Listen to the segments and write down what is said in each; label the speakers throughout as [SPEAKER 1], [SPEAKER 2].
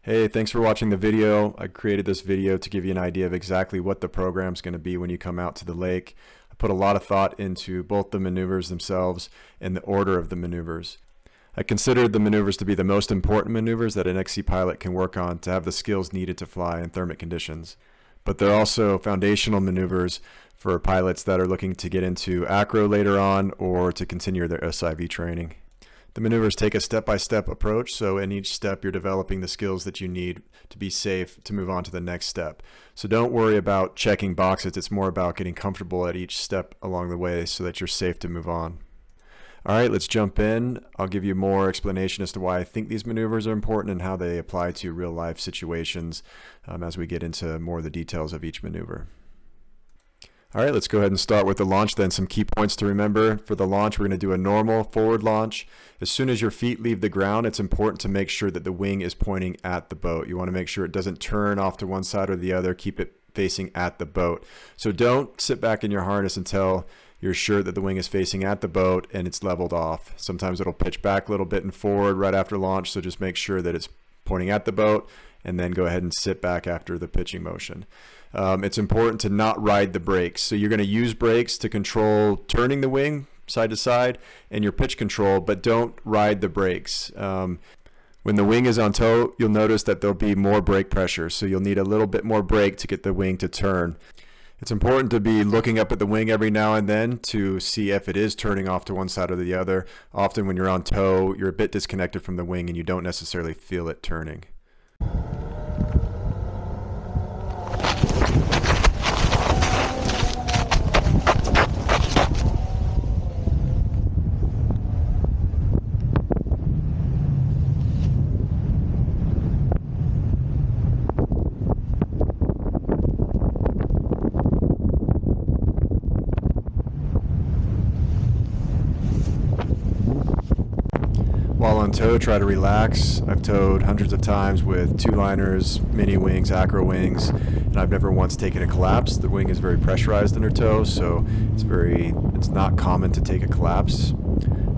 [SPEAKER 1] Hey, thanks for watching the video. I created this video to give you an idea of exactly what the program's going to be when you come out to the lake. I put a lot of thought into both the maneuvers themselves and the order of the maneuvers. I considered the maneuvers to be the most important maneuvers that an XC pilot can work on to have the skills needed to fly in thermic conditions. But they're also foundational maneuvers for pilots that are looking to get into acro later on or to continue their SIV training. The maneuvers take a step-by-step approach, so in each step you're developing the skills that you need to be safe to move on to the next step. So don't worry about checking boxes, it's more about getting comfortable at each step along the way so that you're safe to move on. Alright, let's jump in. I'll give you more explanation as to why I think these maneuvers are important and how they apply to real-life situations as we get into more of the details of each maneuver. All right, let's go ahead and start with the launch then. Some key points to remember. For the launch, we're going to do a normal forward launch. As soon as your feet leave the ground, it's important to make sure that the wing is pointing at the boat. You want to make sure it doesn't turn off to one side or the other. Keep it facing at the boat. So don't sit back in your harness until you're sure that the wing is facing at the boat and it's leveled off. Sometimes it'll pitch back a little bit and forward right after launch, so just make sure that it's pointing at the boat and then go ahead and sit back after the pitching motion. It's important to not ride the brakes. So you're going to use brakes to control turning the wing side to side and your pitch control, but don't ride the brakes. When the wing is on tow, you'll notice that there'll be more brake pressure. So you'll need a little bit more brake to get the wing to turn. It's important to be looking up at the wing every now and then to see if it is turning off to one side or the other. Often when you're on tow, you're a bit disconnected from the wing and you don't necessarily feel it turning. While on tow, try to relax. I've towed hundreds of times with two-liners, mini wings, acro wings, and I've never once taken a collapse. The wing is very pressurized under tow, so it's not common to take a collapse.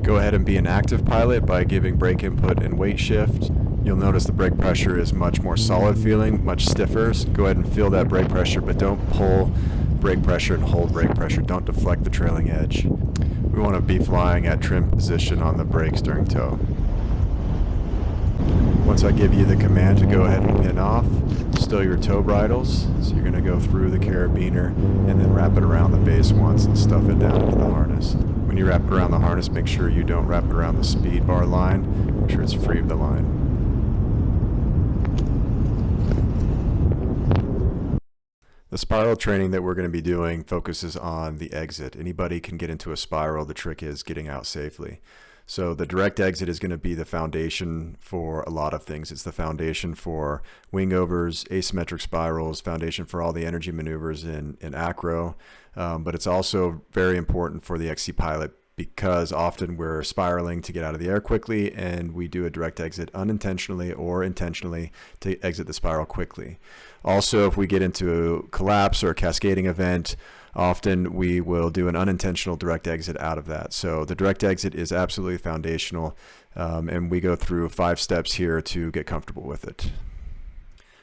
[SPEAKER 1] Go ahead and be an active pilot by giving brake input and weight shift. You'll notice the brake pressure is much more solid feeling, much stiffer. So go ahead and feel that brake pressure, but don't pull brake pressure and hold brake pressure. Don't deflect the trailing edge. We want to be flying at trim position on the brakes during tow. Once I give you the command to go ahead and pin off, stow your tow bridles. So you're going to go through the carabiner and then wrap it around the base once and stuff it down into the harness. When you wrap it around the harness, make sure you don't wrap it around the speed bar line. Make sure it's free of the line. The spiral training that we're going to be doing focuses on the exit. Anybody can get into a spiral. The trick is getting out safely. So the direct exit is going to be the foundation for a lot of things. It's the foundation for wing overs, asymmetric spirals, foundation for all the energy maneuvers in acro. But it's also very important for the XC pilot because often we're spiraling to get out of the air quickly and we do a direct exit unintentionally or intentionally to exit the spiral quickly. Also, if we get into a collapse or a cascading event, often we will do an unintentional direct exit out of that. So the direct exit is absolutely foundational, and we go through 5 steps here to get comfortable with it.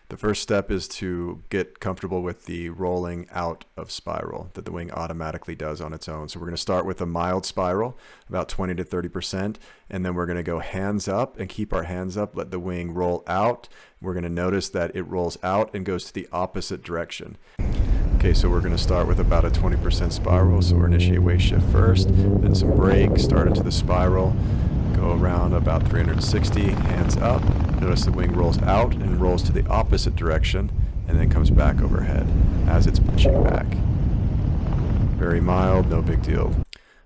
[SPEAKER 1] The first step is to get comfortable with the rolling out of spiral that the wing automatically does on its own. So we're going to start with a mild spiral, about 20 to 30%, and then we're going to go hands up and keep our hands up, let the wing roll out. We're going to notice that it rolls out and goes to the opposite direction. Okay, so we're going to start with about a 20% spiral. So we'll initiate weight shift first, then some brake, start into the spiral, go around about 360, hands up. Notice the wing rolls out and rolls to the opposite direction and then comes back overhead as it's pitching back. Very mild, no big deal.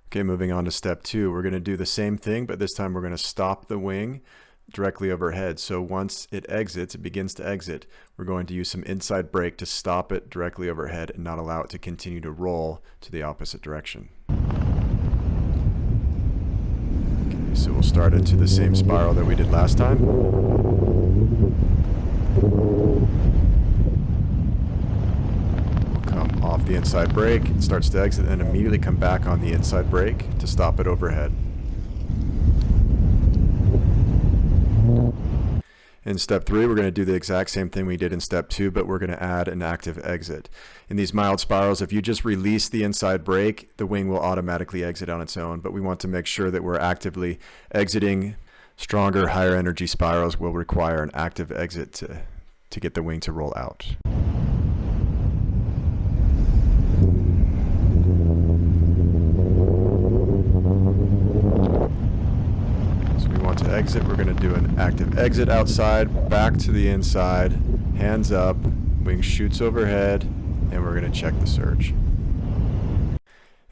[SPEAKER 1] Okay, moving on to step 2. We're going to do the same thing, but this time we're going to stop the wing directly overhead. So once it exits, it begins to exit, we're going to use some inside brake to stop it directly overhead and not allow it to continue to roll to the opposite direction. Okay, so we'll start into the same spiral that we did last time. We'll come off the inside brake, it starts to exit, and immediately come back on the inside brake to stop it overhead. In step 3, we're going to do the exact same thing we did in step 2, but we're going to add an active exit. In these mild spirals, if you just release the inside brake, the wing will automatically exit on its own, but we want to make sure that we're actively exiting. Stronger, higher energy spirals will require an active exit to get the wing to roll out. To exit, we're going to do an active exit outside, back to the inside, hands up, wing shoots overhead, and we're going to check the surge.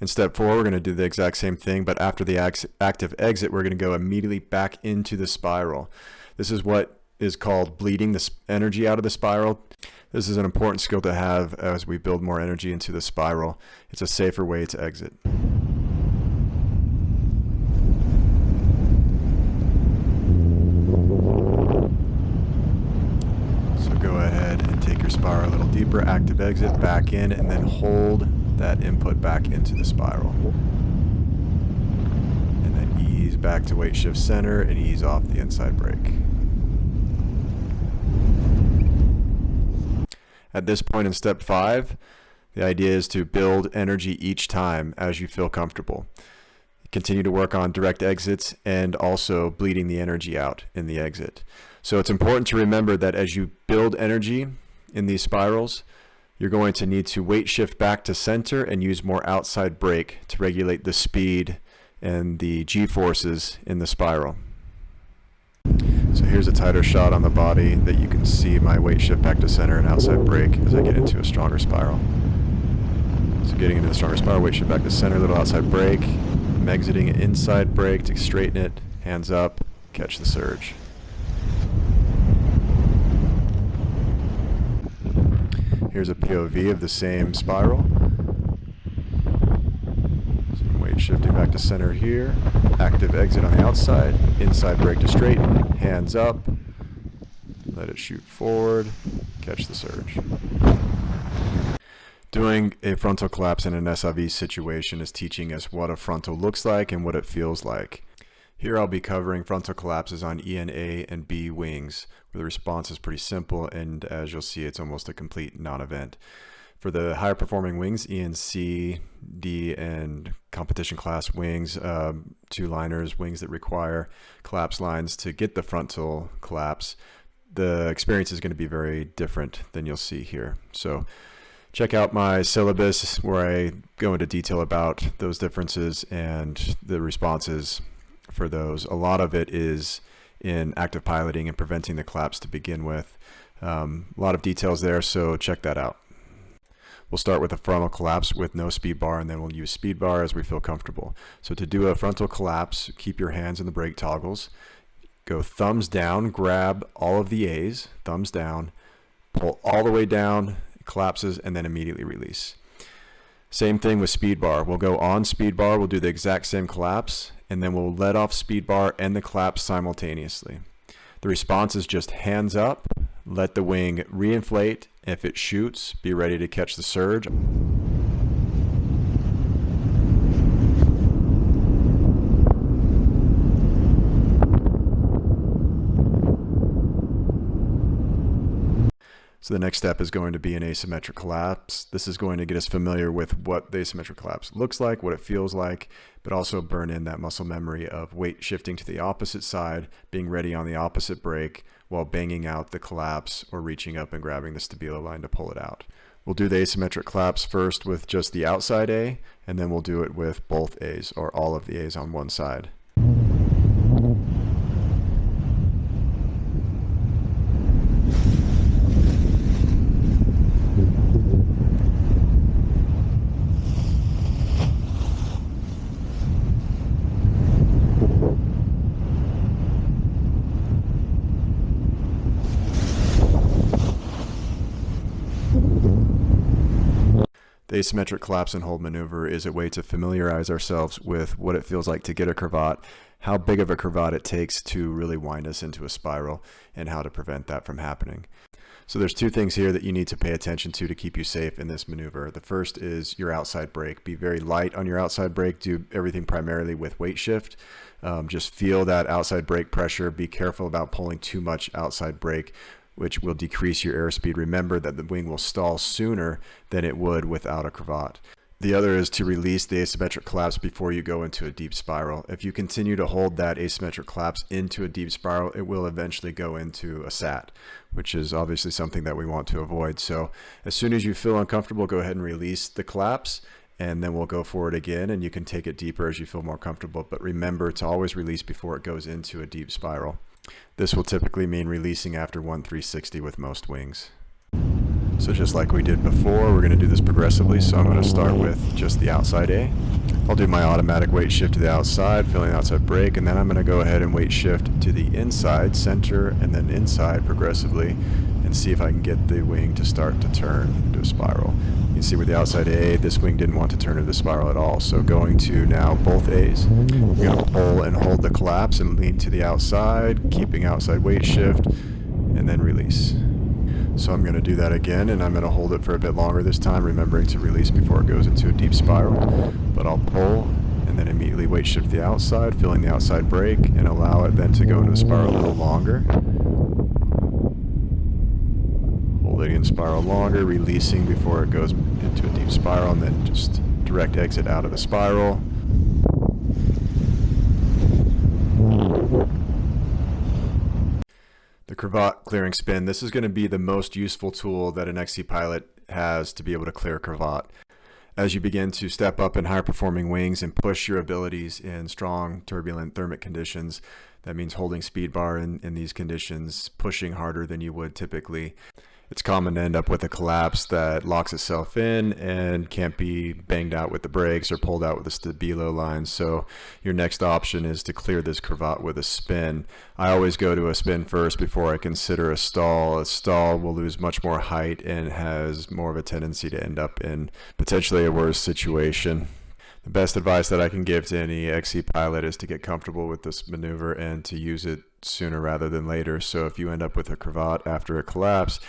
[SPEAKER 1] In step 4, we're going to do the exact same thing, but after the active exit, we're going to go immediately back into the spiral. This is what is called bleeding the energy out of the spiral. This is an important skill to have as we build more energy into the spiral. It's a safer way to exit. Spiral a little deeper, active exit, back in, and then hold that input back into the spiral. And then ease back to weight shift center and ease off the inside brake. At this point in step 5, the idea is to build energy each time as you feel comfortable. Continue to work on direct exits and also bleeding the energy out in the exit. So it's important to remember that as you build energy in these spirals, you're going to need to weight shift back to center and use more outside brake to regulate the speed and the G-forces in the spiral. So here's a tighter shot on the body that you can see my weight shift back to center and outside brake as I get into a stronger spiral. So getting into the stronger spiral, weight shift back to center, little outside brake. I'm exiting an inside brake to straighten it, hands up, catch the surge. Here's a POV of the same spiral. So weight shifting back to center here. Active exit on the outside. Inside brake to straighten. Hands up. Let it shoot forward. Catch the surge. Doing a frontal collapse in an SIV situation is teaching us what a frontal looks like and what it feels like. Here I'll be covering frontal collapses on E and A and B wings, where the response is pretty simple, and as you'll see, it's almost a complete non-event. For the higher performing wings, E and C, D, and competition class wings, two-liners, wings that require collapse lines to get the frontal collapse, the experience is going to be very different than you'll see here. So check out my syllabus where I go into detail about those differences and the responses for those. A lot of it is in active piloting and preventing the collapse to begin with. A lot of details there, so check that out. We'll start with a frontal collapse with no speed bar, and then we'll use speed bar as we feel comfortable. So to do a frontal collapse, keep your hands in the brake toggles, go thumbs down, grab all of the A's, thumbs down, pull all the way down, it collapses, and then immediately release. Same thing with speed bar. We'll go on speed bar, we'll do the exact same collapse, and then we'll let off speed bar and the collapse simultaneously. The response is just hands up, let the wing reinflate. If it shoots, be ready to catch the surge. So the next step is going to be an asymmetric collapse. This is going to get us familiar with what the asymmetric collapse looks like, what it feels like, but also burn in that muscle memory of weight shifting to the opposite side, being ready on the opposite brake while banging out the collapse or reaching up and grabbing the stabilo line to pull it out. We'll do the asymmetric collapse first with just the outside A, and then we'll do it with both A's or all of the A's on one side. The asymmetric collapse and hold maneuver is a way to familiarize ourselves with what it feels like to get a cravat, how big of a cravat it takes to really wind us into a spiral, and how to prevent that from happening. So there's two things here that you need to pay attention to keep you safe in this maneuver. The first is your outside brake. Be very light on your outside brake. Do everything primarily with weight shift. Just feel that outside brake pressure. Be careful about pulling too much outside brake, which will decrease your airspeed. Remember that the wing will stall sooner than it would without a cravat. The other is to release the asymmetric collapse before you go into a deep spiral. If you continue to hold that asymmetric collapse into a deep spiral, it will eventually go into a sat, which is obviously something that we want to avoid. So as soon as you feel uncomfortable, go ahead and release the collapse, and then we'll go forward again, and you can take it deeper as you feel more comfortable. But remember to always release before it goes into a deep spiral. This will typically mean releasing after 1-360 with most wings. So just like we did before, we're going to do this progressively. So I'm going to start with just the outside A. I'll do my automatic weight shift to the outside, feeling the outside brake, and then I'm going to go ahead and weight shift to the inside, center, and then inside progressively, and see if I can get the wing to start to turn into a spiral. You can see with the outside A, this wing didn't want to turn into a spiral at all. So going to now both A's, we're going to pull and hold the collapse and lean to the outside, keeping outside weight shift, and then release. So I'm going to do that again, and I'm going to hold it for a bit longer this time, remembering to release before it goes into a deep spiral. But I'll pull and then immediately weight shift the outside, feeling the outside brake, and allow it then to go into a spiral a little longer. Holding in spiral longer, releasing before it goes into a deep spiral, and then just direct exit out of the spiral. The cravat clearing spin. This is going to be the most useful tool that an XC pilot has to be able to clear a cravat. As you begin to step up in higher performing wings and push your abilities in strong turbulent thermic conditions, that means holding speed bar in these conditions, pushing harder than you would typically. It's common to end up with a collapse that locks itself in and can't be banged out with the brakes or pulled out with the stabilo lines. So your next option is to clear this cravat with a spin. I always go to a spin first before I consider a stall. A stall will lose much more height and has more of a tendency to end up in potentially a worse situation. The best advice that I can give to any XC pilot is to get comfortable with this maneuver and to use it sooner rather than later. So if you end up with a cravat after a collapse,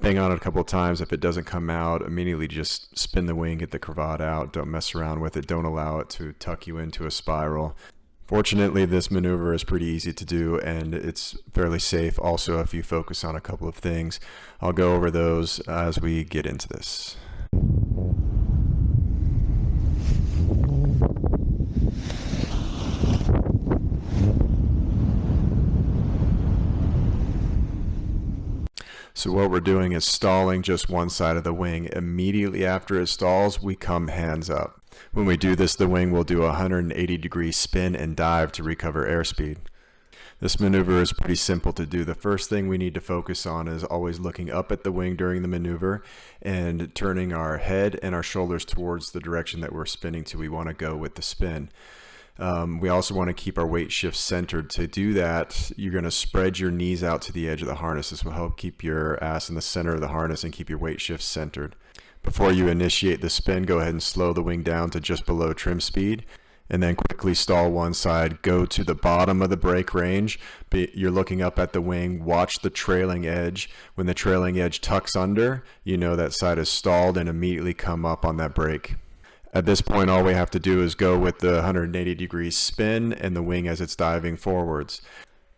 [SPEAKER 1] bang on it a couple of times. If it doesn't come out, immediately just spin the wing, get the cravat out. Don't mess around with it. Don't allow it to tuck you into a spiral. Fortunately, this maneuver is pretty easy to do, and it's fairly safe also if you focus on a couple of things. I'll go over those as we get into this. So what we're doing is stalling just one side of the wing. Immediately after it stalls, we come hands up. When we do this, the wing will do a 180-degree spin and dive to recover airspeed. This maneuver is pretty simple to do. The first thing we need to focus on is always looking up at the wing during the maneuver and turning our head and our shoulders towards the direction that we're spinning to. We want to go with the spin. We also want to keep our weight shift centered. To do that, you're going to spread your knees out to the edge of the harness. This will help keep your ass in the center of the harness and keep your weight shift centered. Before you initiate the spin, go ahead and slow the wing down to just below trim speed, and then quickly stall one side. Go to the bottom of the brake range. You're looking up at the wing. Watch the trailing edge. When the trailing edge tucks under, you know that side is stalled, and immediately come up on that brake. At this point, all we have to do is go with the 180-degree spin and the wing as it's diving forwards.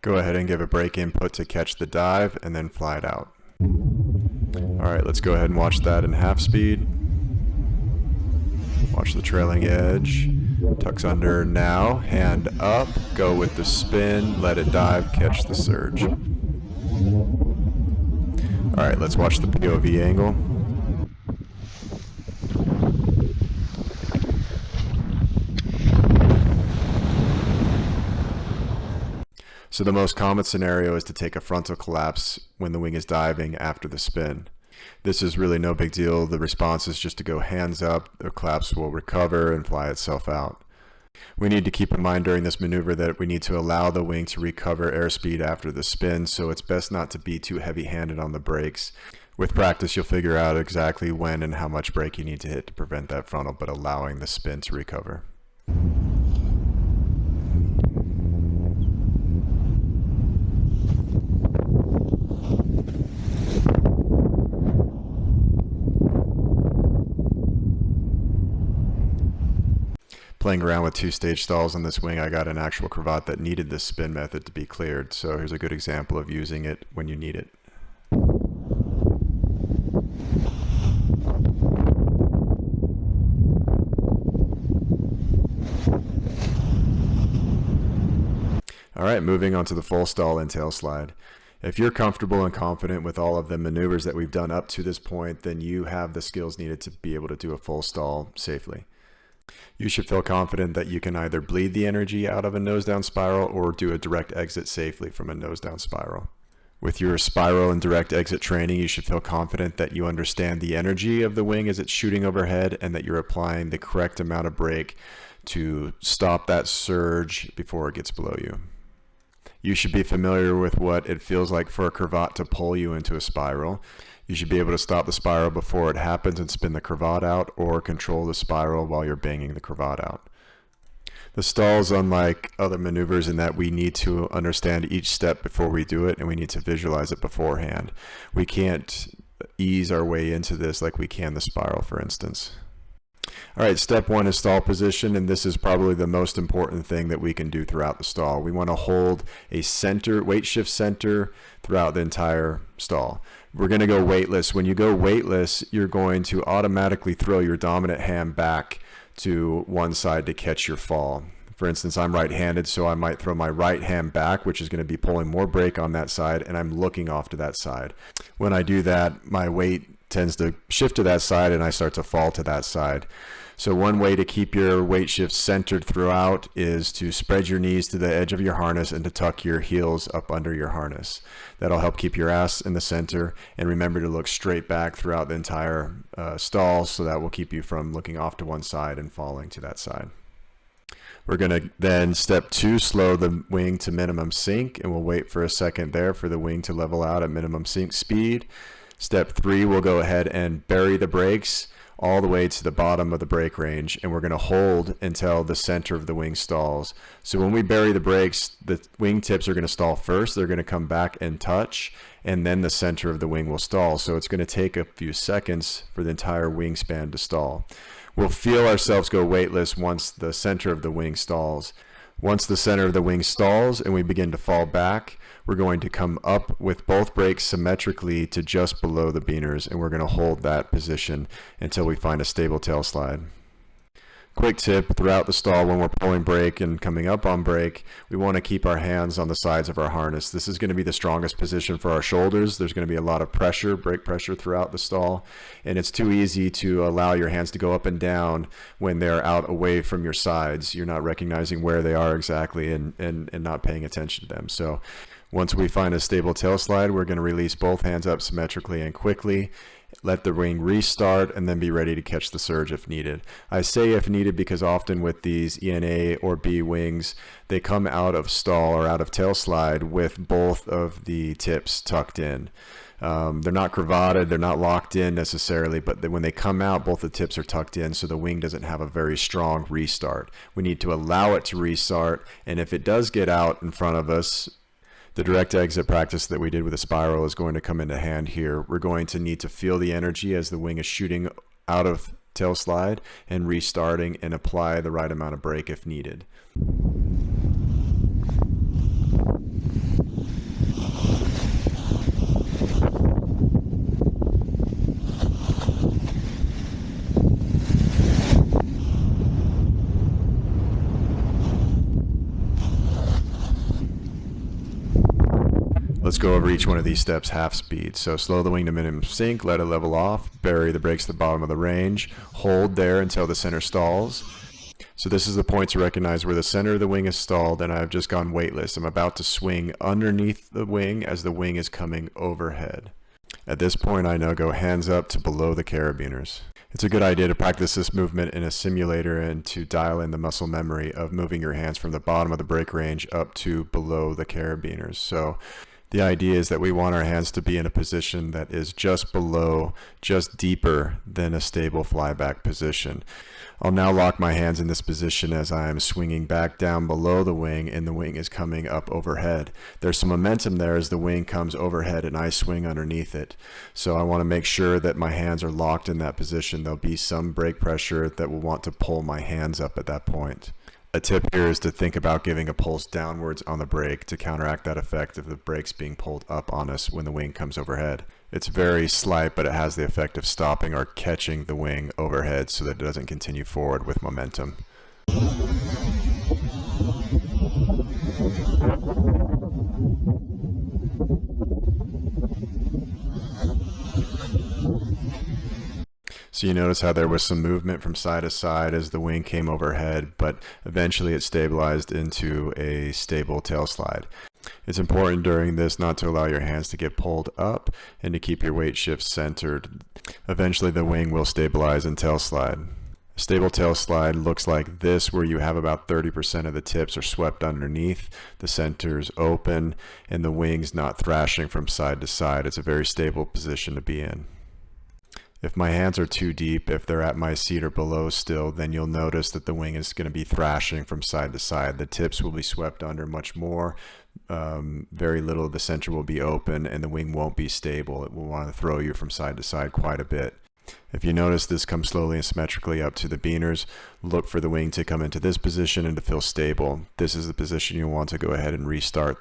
[SPEAKER 1] Go ahead and give a brake input to catch the dive and then fly it out. All right, let's go ahead and watch that in half speed. Watch the trailing edge. Tucks under now, hand up, go with the spin, let it dive, catch the surge. All right, let's watch the POV angle. So the most common scenario is to take a frontal collapse when the wing is diving after the spin. This is really no big deal. The response is just to go hands up. The collapse will recover and fly itself out. We need to keep in mind during this maneuver that we need to allow the wing to recover airspeed after the spin, so it's best not to be too heavy-handed on the brakes. With practice, you'll figure out exactly when and how much brake you need to hit to prevent that frontal, but allowing the spin to recover. Playing around with two-stage stalls on this wing, I got an actual cravat that needed this spin method to be cleared. So here's a good example of using it when you need it. All right, moving on to the full stall and tail slide. If you're comfortable and confident with all of the maneuvers that we've done up to this point, then you have the skills needed to be able to do a full stall safely. You should feel confident that you can either bleed the energy out of a nose down spiral or do a direct exit safely from a nose down spiral. With your spiral and direct exit training, you should feel confident that you understand the energy of the wing as it's shooting overhead and that you're applying the correct amount of brake to stop that surge before it gets below you. You should be familiar with what it feels like for a cravat to pull you into a spiral. You should be able to stop the spiral before it happens and spin the cravat out, or control the spiral while you're banging the cravat out. The stall is unlike other maneuvers in that we need to understand each step before we do it, and we need to visualize it beforehand. We can't ease our way into this like we can the spiral, for instance. All right, step one is stall position, and this is probably the most important thing that we can do throughout the stall. We want to hold a center, weight shift center throughout the entire stall. We're going to go weightless. When you go weightless, you're going to automatically throw your dominant hand back to one side to catch your fall. For instance, I'm right-handed, so I might throw my right hand back, which is going to be pulling more brake on that side, and I'm looking off to that side. When I do that, my weight tends to shift to that side and I start to fall to that side. So one way to keep your weight shift centered throughout is to spread your knees to the edge of your harness and to tuck your heels up under your harness. That'll help keep your ass in the center, and remember to look straight back throughout the entire stall, so that will keep you from looking off to one side and falling to that side. We're going to then, step two, slow the wing to minimum sync, and we'll wait for a second there for the wing to level out at minimum sync speed. Step three, we'll go ahead and bury the brakes all the way to the bottom of the brake range, and we're going to hold until the center of the wing stalls. So when we bury the brakes, the wing tips are going to stall first. They're going to come back and touch, and then the center of the wing will stall. So it's going to take a few seconds for the entire wingspan to stall. We'll feel ourselves go weightless once the center of the wing stalls. Once the center of the wing stalls and we begin to fall back, we're going to come up with both brakes symmetrically to just below the beaners, and we're going to hold that position until we find a stable tail slide. Quick tip, throughout the stall when we're pulling brake and coming up on brake, we want to keep our hands on the sides of our harness. This is going to be the strongest position for our shoulders. There's going to be a lot of pressure, brake pressure throughout the stall, and it's too easy to allow your hands to go up and down when they're out away from your sides. You're not recognizing where they are exactly and not paying attention to them. So once we find a stable tail slide, we're going to release both hands up symmetrically and quickly. Let the wing restart, and then be ready to catch the surge if needed. I say if needed because often with these ENA or B wings, they come out of stall or out of tail slide with both of the tips tucked in. They're not cravated, they're not locked in necessarily, but when they come out, both the tips are tucked in, so the wing doesn't have a very strong restart. We need to allow it to restart, and if it does get out in front of us, the direct exit practice that we did with a spiral is going to come into hand here. We're going to need to feel the energy as the wing is shooting out of tail slide and restarting, and apply the right amount of brake if needed. Let's go over each one of these steps half speed. So slow the wing to minimum sync, let it level off, bury the brakes at the bottom of the range, hold there until the center stalls. So this is the point to recognize where the center of the wing is stalled and I've just gone weightless. I'm about to swing underneath the wing as the wing is coming overhead. At this point, I now go hands up to below the carabiners. It's a good idea to practice this movement in a simulator and to dial in the muscle memory of moving your hands from the bottom of the brake range up to below the carabiners. So The idea is that we want our hands to be in a position that is just below, just deeper than a stable flyback position. I'll now lock my hands in this position as I am swinging back down below the wing and the wing is coming up overhead. There's some momentum there as the wing comes overhead and I swing underneath it. So I want to make sure that my hands are locked in that position. There'll be some brake pressure that will want to pull my hands up at that point. A tip here is to think about giving a pulse downwards on the brake to counteract that effect of the brakes being pulled up on us when the wing comes overhead. It's very slight, but it has the effect of stopping or catching the wing overhead so that it doesn't continue forward with momentum. So you notice how there was some movement from side to side as the wing came overhead, but eventually it stabilized into a stable tail slide. It's important during this not to allow your hands to get pulled up and to keep your weight shift centered. Eventually the wing will stabilize and tail slide. A stable tail slide looks like this, where you have about 30% of the tips are swept underneath, the center's open, and the wing's not thrashing from side to side. It's a very stable position to be in. If my hands are too deep, if they're at my seat or below still, then you'll notice that the wing is going to be thrashing from side to side. The tips will be swept under much more. Very little of the center will be open and the wing won't be stable. It will want to throw you from side to side quite a bit. If you notice this comes slowly and symmetrically up to the beaners, look for the wing to come into this position and to feel stable. This is the position you want to go ahead and restart.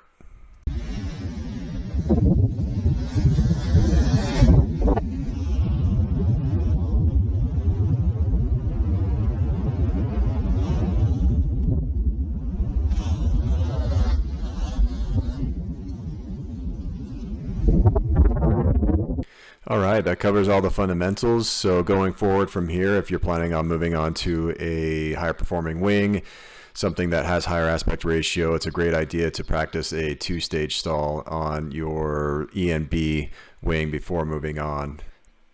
[SPEAKER 1] All right, that covers all the fundamentals. So going forward from here, if you're planning on moving on to a higher performing wing, something that has higher aspect ratio, it's a great idea to practice a two-stage stall on your ENB wing before moving on.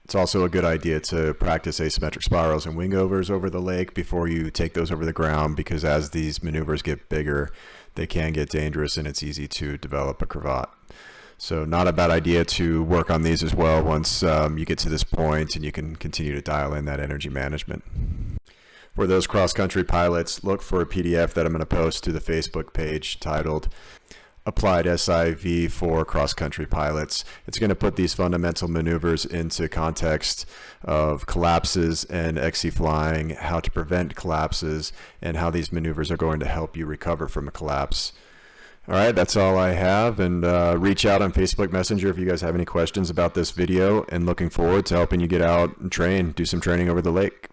[SPEAKER 1] It's also a good idea to practice asymmetric spirals and wingovers over the lake before you take those over the ground, because as these maneuvers get bigger, they can get dangerous and it's easy to develop a cravat. So not a bad idea to work on these as well once you get to this point, and you can continue to dial in that energy management. For those cross-country pilots, look for a PDF that I'm going to post to the Facebook page titled Applied SIV for Cross-Country Pilots. It's going to put these fundamental maneuvers into context of collapses and XC flying, how to prevent collapses, and how these maneuvers are going to help you recover from a collapse. All right, that's all I have, and reach out on Facebook Messenger if you guys have any questions about this video, and looking forward to helping you get out and train, do some training over the lake.